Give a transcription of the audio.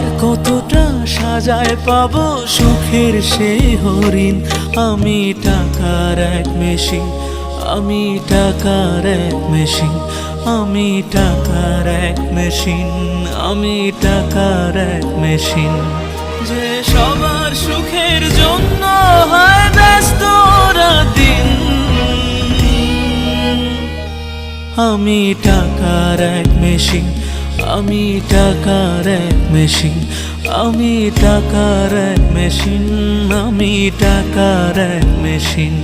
আর কতটা সাজায় পাবো সুখের সেই হরিণ। আমি টাকার এক মেশিন, আমি টাকার এক মেশিন, আমি টাকার এক মেশিন, আমি টাকার এক মেশিন। যে সবার সুখের জন্য হয় ব্যস্ত দিন। আমি টাকার এক মেশিন, আমি টাকার এক মেশিন, আমি টাকার এক মেশিন, আমি টাকার এক মেশিন।